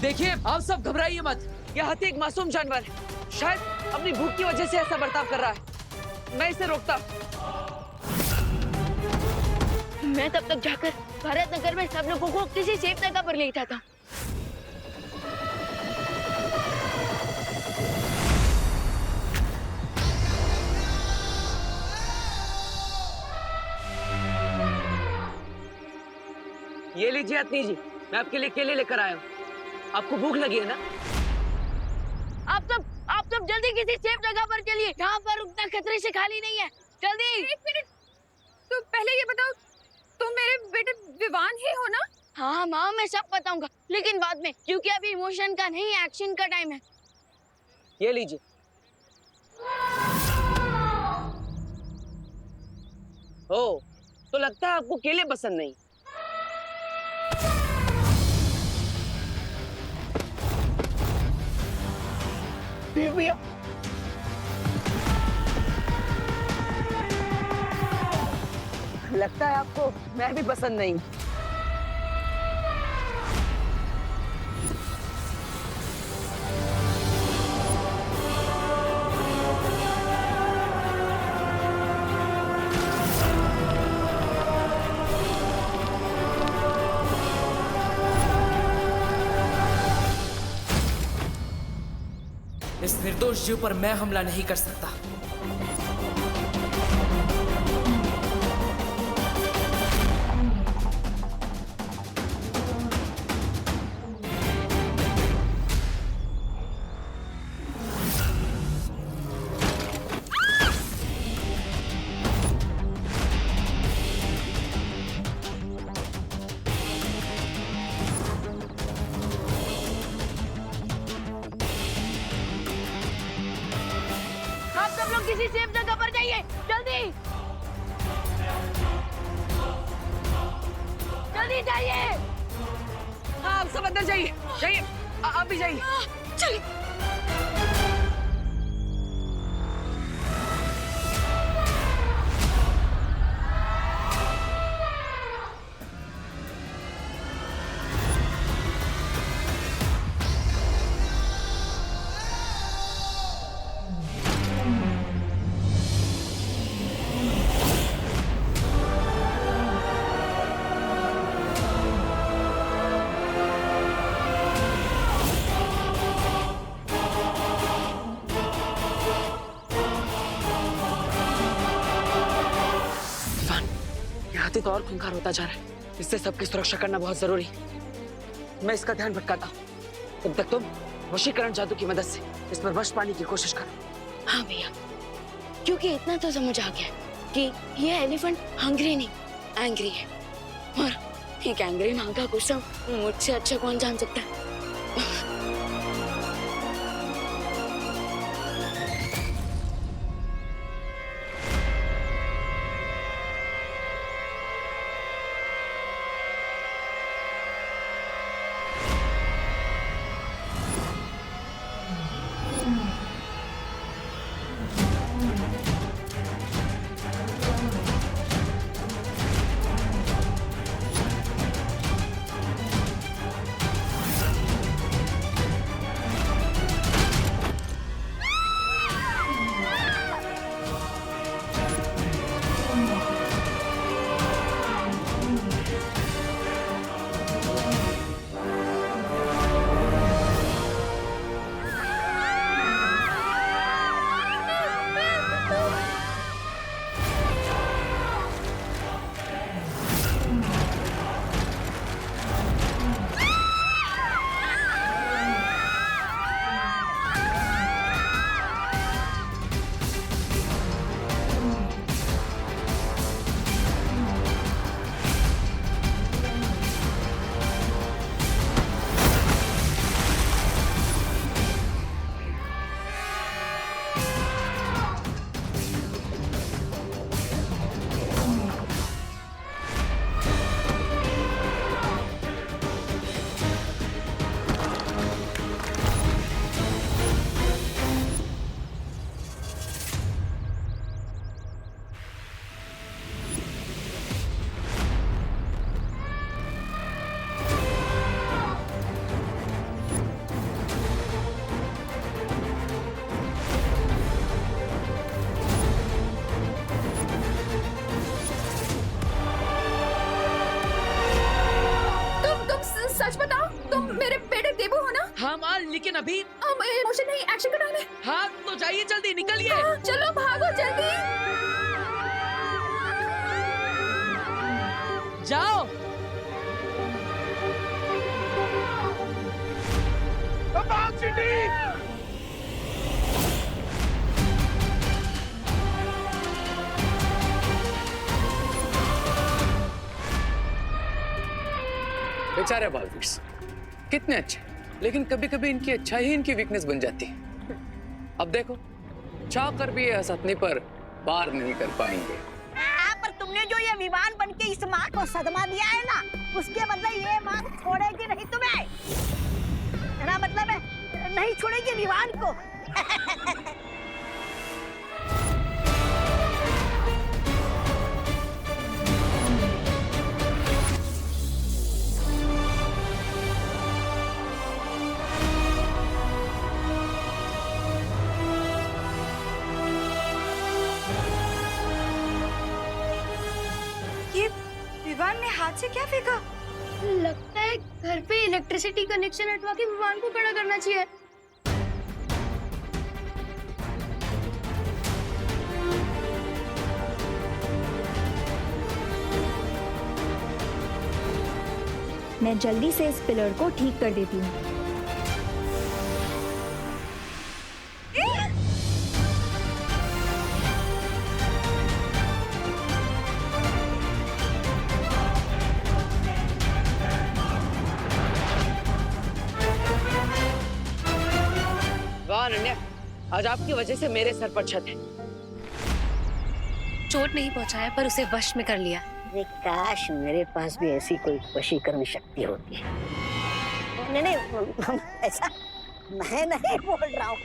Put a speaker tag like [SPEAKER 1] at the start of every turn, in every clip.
[SPEAKER 1] देखिए, आप सब घबराइए मत। यह हाथी एक मासूम जानवर है, शायद अपनी भूख की वजह से ऐसा बर्ताव कर रहा है। मैं इसे रोकता।
[SPEAKER 2] मैं तब तक जाकर भारत नगर में सब लोगों को किसी सेफ जगह पर ले जाता हूँ।
[SPEAKER 1] ये लीजिए अतनी जी, मैं आपके लिए केले लेकर आया हूँ। आपको भूख लगी है ना?
[SPEAKER 2] आप सब जल्दी किसी सेफ जगह पर चलिए, यहाँ पर उतना खतरे से खाली नहीं है। जल्दी।
[SPEAKER 3] एक मिनट, तो पहले ये बताओ, तुम मेरे बेटे विवान ही हो ना?
[SPEAKER 2] हाँ माँ, मैं सब बताऊंगा, लेकिन बाद में, क्योंकि अभी इमोशन का नहीं, एक्शन का टाइम है।
[SPEAKER 1] ये लीजिए। ओ, तो लगता है आपको केले पसंद नहीं। भैया, लगता है आपको मैं भी पसंद नहीं।
[SPEAKER 4] इस निर्दोष जीव पर मैं हमला नहीं कर सकता।
[SPEAKER 2] किसी सेफ जगह पर जाइए, जल्दी जल्दी जाइए।
[SPEAKER 1] हाँ, आप सब अंदर जाइए, जाइए, आप भी जाइए।
[SPEAKER 2] चलिए।
[SPEAKER 1] हाथी तो और खूंखार होता जा रहा है, इससे सबकी सुरक्षा करना बहुत जरूरी है। मैं इसका ध्यान भटकाता हूँ, तब तक तुम वशीकरण जादू की मदद से इस पर वश पाने की कोशिश करो।
[SPEAKER 2] हाँ भैया, क्योंकि इतना तो समझ आ गया कि ये एलिफेंट हंग्री नहीं, एंग्री है, और एक एंग्री माँ का गुस्सा मुझसे अच्छा कौन जान सकता है।
[SPEAKER 1] अभी।
[SPEAKER 3] इमोशन नहीं, एक्शन का टाइम है।
[SPEAKER 1] हाँ तो जाइए जल्दी, निकलिए।
[SPEAKER 3] हाँ, चलो भागो जल्दी।
[SPEAKER 1] जाओ।
[SPEAKER 5] बेचारे बालवीर्स कितने अच्छे, लेकिन कभी कभी इनकी अच्छाई ही इनकी वीकनेस बन जाती है। अब देखो, चाह कर भी ये हसतनी पर पार नहीं कर पाएंगे।
[SPEAKER 6] पर तुमने जो ये विमान बन के इस माँ को सदमा दिया है ना, उसके बदले ये माँ छोड़ेगी नहीं तुम्हें। मेरा मतलब है नहीं छोड़ेगी विमान को।
[SPEAKER 3] विवान ने हाथ से क्या फेंका?
[SPEAKER 2] लगता है घर पे इलेक्ट्रिसिटी कनेक्शन हटवा के विमान को खड़ा करना चाहिए।
[SPEAKER 7] मैं जल्दी से इस पिलर को ठीक कर देती हूँ।
[SPEAKER 1] वाह अनन्या, आज आपकी वजह से मेरे सर पर छत है।
[SPEAKER 8] चोट नहीं पहुंचाया पर उसे वश में कर लिया।
[SPEAKER 6] अरे काश मेरे पास भी ऐसी कोई वशीकरण शक्ति होती। नहीं नहीं, ऐसा मैं नहीं बोल रहा हूँ।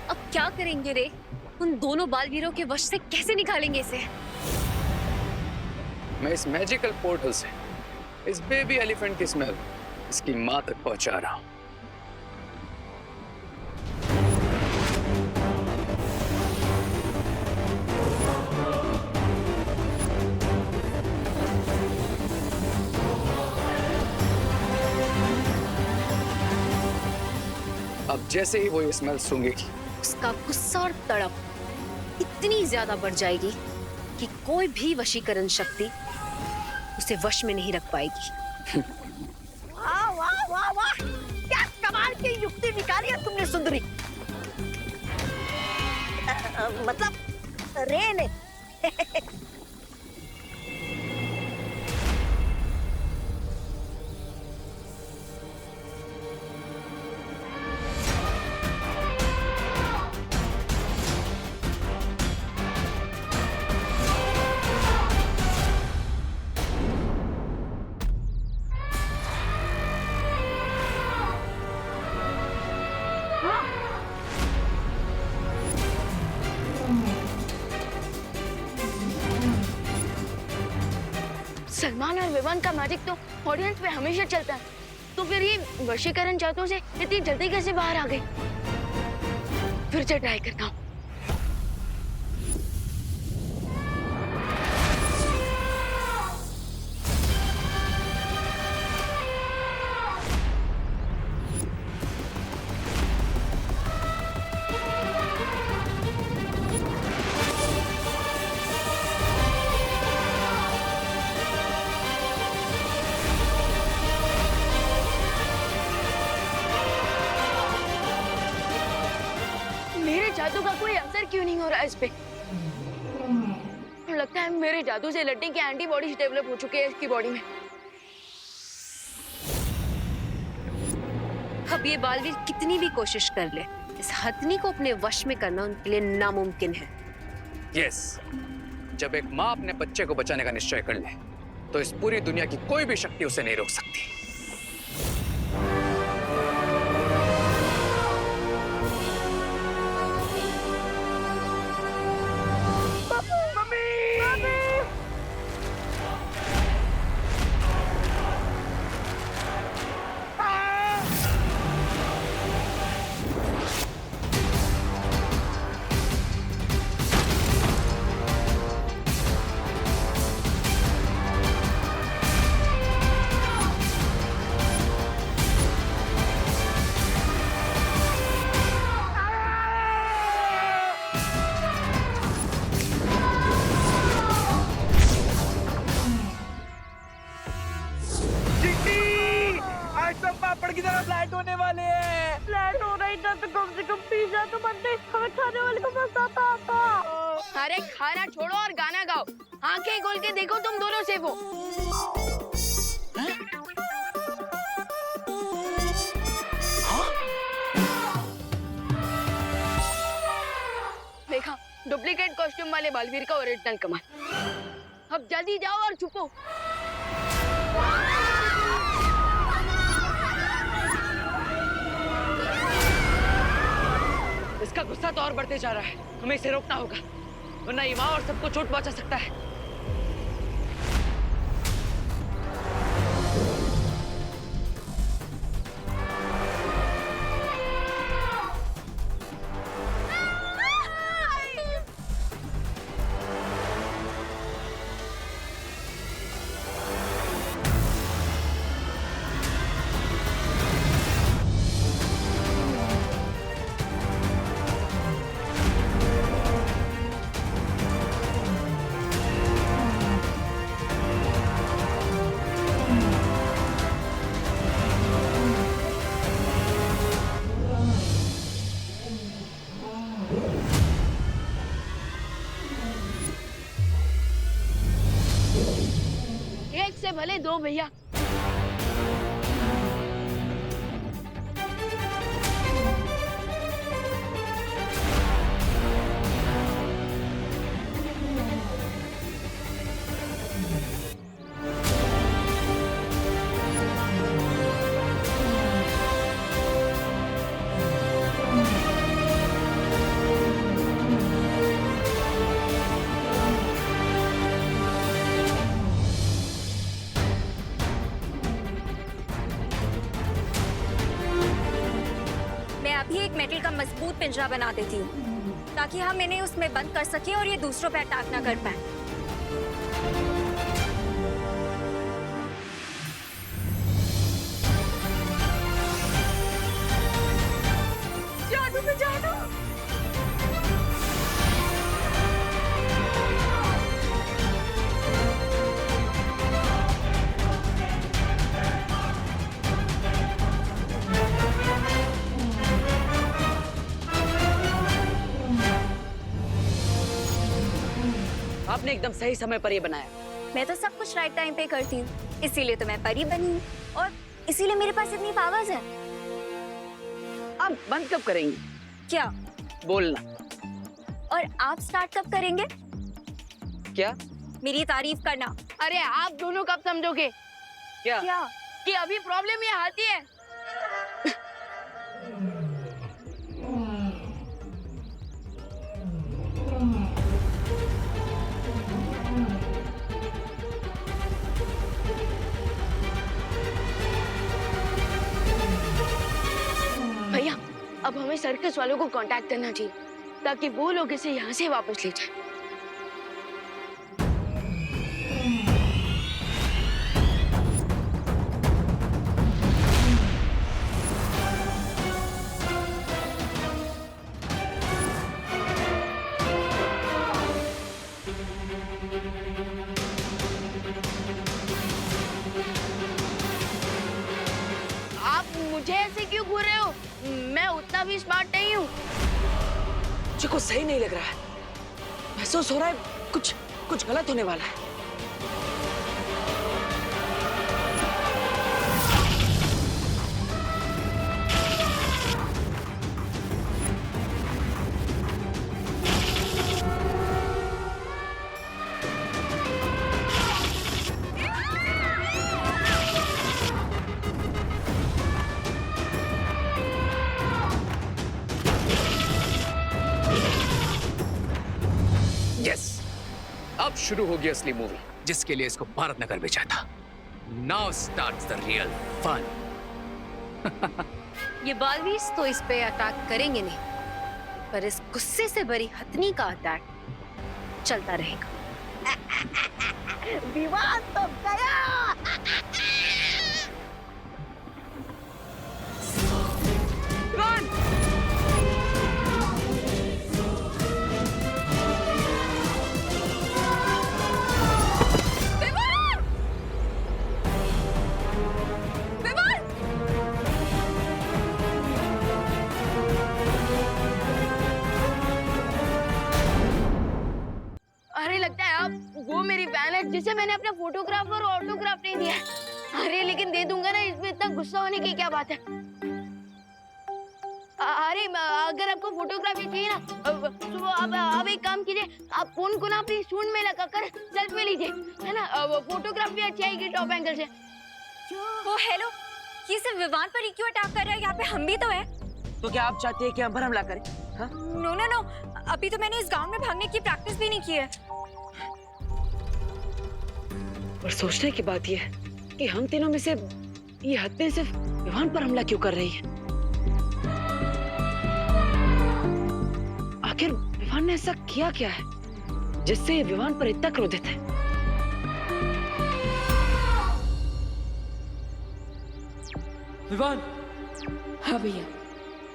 [SPEAKER 8] अब क्या करेंगे रे? उन दोनों बालवीरों के वश से कैसे निकालेंगे इसे?
[SPEAKER 5] मैं इस मैजिकल पोर्टल से इस बेबी एलिफेंट की स्मेल इसकी माँ तक पहुंचा रहा हूँ। अब जैसे ही वो ये स्मेल सूंघेगी,
[SPEAKER 8] उसका गुस्सा और तड़प इतनी ज्यादा बढ़ जाएगी कि कोई भी वशीकरण शक्ति उसे वश में नहीं रख पाएगी।
[SPEAKER 6] वाह वाह वाह वाह, क्या कमाल की युक्ति निकाली है तुमने सुंदरी। मतलब रे ने।
[SPEAKER 2] सलमान और विवान का मैजिक तो ऑडियंस पे हमेशा चलता है, तो फिर ये वशीकरण चाहतों से इतनी जल्दी कैसे बाहर आ गई? फिर से ट्राई करता हूँ। जादू का कोई असर क्यों नहीं हो रहा है इस पे? लगता है मेरे जादू से लड़ने की एंटीबॉडीज डेवलप हो चुके हैं इसकी बॉडी में।
[SPEAKER 8] अब ये बालवीर कितनी भी कोशिश कर ले, इस हथनी को अपने वश में करना उनके लिए नामुमकिन है।
[SPEAKER 5] यस, जब एक माँ अपने बच्चे को बचाने का निश्चय कर ले, तो इस पूरी दुनिया की कोई भी शक्ति उसे नहीं रोक सकती।
[SPEAKER 6] फ्लैट हो रही था तो कम से कम पिज्जा तो बनते, हमें खाने वाले को बताता आता।
[SPEAKER 2] अरे खाना छोड़ो और गाना गाओ। आंखें खोल के देखो, तुम दोनों सेफ हो। देखा, डुप्लीकेट कॉस्ट्यूम वाले बालवीर का ओरिजिनल कमाल। अब जल्दी जाओ और छुपो।
[SPEAKER 1] इसका गुस्सा तो और बढ़ते जा रहा है, हमें इसे रोकना होगा, वरना ये वहां और सबको चोट पहुंचा सकता है।
[SPEAKER 2] एक से भले दो भैया।
[SPEAKER 7] अभी एक मेटल का मजबूत पिंजरा बना देती हूँ ताकि हम इन्हें उसमें बंद कर सकें और ये दूसरों पे अटैक ना कर पाए।
[SPEAKER 3] जादू में जादू।
[SPEAKER 1] आपने एकदम सही समय पर ये बनाया।
[SPEAKER 7] मैं तो सब कुछ राइट टाइम पे करती हूँ, इसीलिए तो मैं परी बनी हूँ और इसीलिए मेरे पास इतनी पावर्स है।
[SPEAKER 1] आप बंद कब करेंगी
[SPEAKER 7] क्या?
[SPEAKER 1] बोलना?
[SPEAKER 7] और आप स्टार्ट कब करेंगे?
[SPEAKER 1] क्या?
[SPEAKER 7] मेरी तारीफ करना।
[SPEAKER 2] अरे आप दोनों कब समझोगे
[SPEAKER 1] क्या?
[SPEAKER 7] क्या?
[SPEAKER 2] कि अभी प्रॉब्लम ये आती है। भैया, अब हमें सर्कस वालों को कांटेक्ट करना चाहिए ताकि वो लोग इसे यहाँ से वापस ले जाएं। आप मुझे ऐसे क्यों घूर रहे हो? मैं उतना भी स्मार्ट नहीं हूँ।
[SPEAKER 1] मुझे कुछ सही नहीं लग रहा है, महसूस हो रहा है कुछ गलत होने वाला है।
[SPEAKER 5] यस, अब शुरू होगी असली मूवी जिसके लिए इसको भारत नगर भेजा था। Now starts the real fun.
[SPEAKER 8] ये बालवीस तो इस पे अटैक करेंगे नहीं, पर इस गुस्से से भरी हथनी का अटैक चलता रहेगा।
[SPEAKER 6] विवाद तो गया।
[SPEAKER 2] जिसे मैंने अपना फोटोग्राफ और ऑटोग्राफ नहीं दिया है। अरे लेकिन दे दूंगा ना, इसमें इतना गुस्सा होने की क्या बात है। अरे अगर आपको फोटोग्राफी चाहिए ना तो आप एक काम कीजिए, आप फोन को ना अपनी सूंड में लगाकर सेल्फी लीजिए, है ना। फोटोग्राफी अच्छी आएगी टॉप एंगल से।
[SPEAKER 7] वो हेलो, ये सिर्फ विवान पर ही क्यों अटैक कर रहा है? यहाँ पे हम भी तो है।
[SPEAKER 1] तो क्या आप चाहती है कि हम पर हमला करें? हाँ?
[SPEAKER 7] नो नो नो, अभी तो मैंने इस गांव में भागने की प्रैक्टिस भी नहीं की है।
[SPEAKER 1] और सोचने की बात यह है कि हम तीनों में से ये हत्या सिर्फ विवान पर हमला क्यों कर रही है? आखिर विवान ने ऐसा किया क्या है जिससे ये विवान पर इतना क्रोधित है?
[SPEAKER 4] विवान,
[SPEAKER 9] हाँ भैया।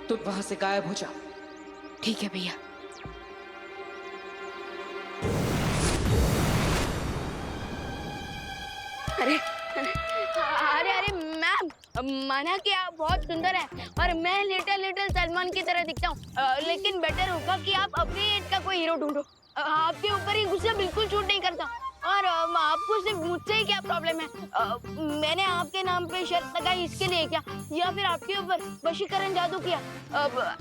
[SPEAKER 4] तुम वहां से गायब हो जाओ।
[SPEAKER 9] ठीक है भैया।
[SPEAKER 2] अरे अरे अरे मैम, माना कि आप बहुत सुंदर हैं और मैं लिटिल सलमान की तरह दिखता हूँ, लेकिन बेटर होगा कि आप अपनी एज का कोई हीरो ढूंढो। आपके ऊपर ही गुस्सा बिल्कुल छूट नहीं करता। और आपको सिर्फ मुझसे ही क्या प्रॉब्लम है? मैंने आपके नाम पे शर्त लगाई इसके लिए क्या, या फिर आपके ऊपर वशीकरण जादू किया?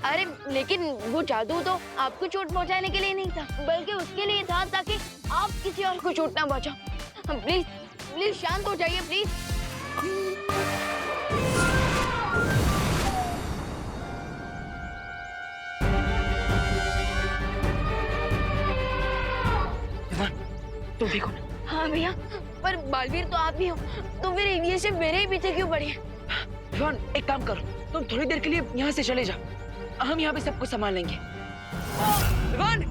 [SPEAKER 2] अरे लेकिन वो जादू तो आपको चोट पहुंचाने के लिए नहीं था, बल्कि उसके लिए था ताकि आप किसी और को चोट ना पहुंचाओ। प्लीज प्लीज शांत हो जाइए प्लीज।
[SPEAKER 1] तुम देखो।
[SPEAKER 2] हाँ भैया, पर बालवीर तो आप ही हो, तो फिर ये सिर्फ मेरे ही पीछे क्यों पड़ी है?
[SPEAKER 1] विवान, एक काम करो, तुम थोड़ी देर के लिए यहाँ से चले जाओ, हम यहाँ पे सब कुछ संभाल लेंगे। विवान!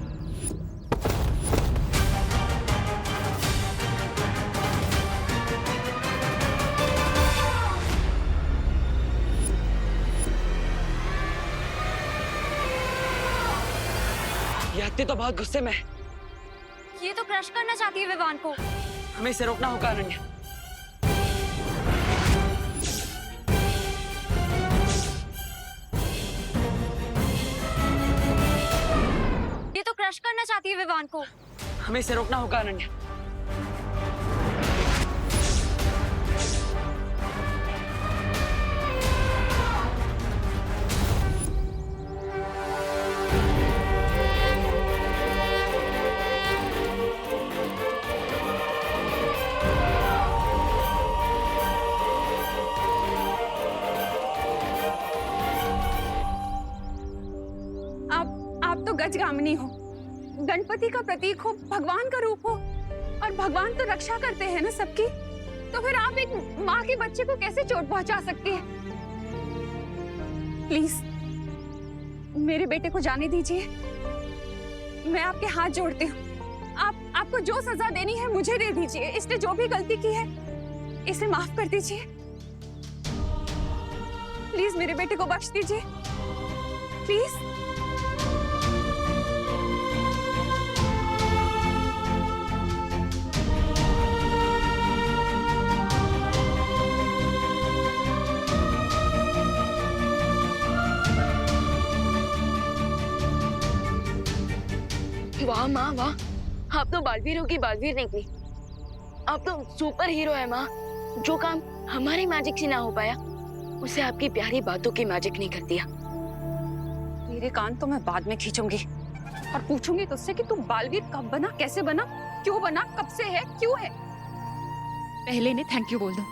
[SPEAKER 1] ये हत्या तो बहुत गुस्से में है।
[SPEAKER 7] ये तो क्रश करना चाहती है विवान को।
[SPEAKER 1] हमें इसे रोकना होगा अनन्या।
[SPEAKER 7] ये तो क्रश करना चाहती है विवान को।
[SPEAKER 1] हमें इसे रोकना होगा अनन्या।
[SPEAKER 3] आप तो गजगामिनी हो, गणपति का प्रतीक हो, भगवान का रूप हो, और भगवान तो रक्षा करते हैं ना सबकी। तो फिर आप एक माँ के बच्चे को कैसे चोट पहुंचा सकती है? प्लीज मेरे बेटे को जाने दीजिए, मैं आपके हाथ जोड़ती हूँ। आपको जो सजा देनी है मुझे दे दीजिए। इसने जो भी गलती की है इसे माफ कर दीजिए। प्लीज मेरे बेटे को बख्श दीजिए, प्लीज।
[SPEAKER 2] वाह माँ वाह, आप तो बालवीरों की बालवीर निकली। आप तो सुपर हीरो है माँ। जो काम हमारी मैजिक से ना हो पाया, उसे आपकी प्यारी बातों की मैजिक नहीं कर दिया।
[SPEAKER 3] मेरे कान तो मैं बाद में खींचूंगी और पूछूंगी तुझसे कि तू बालवीर कब बना, कैसे बना, क्यों बना, कब से है, क्यों है। पहले ने थैंक यू बोल दो।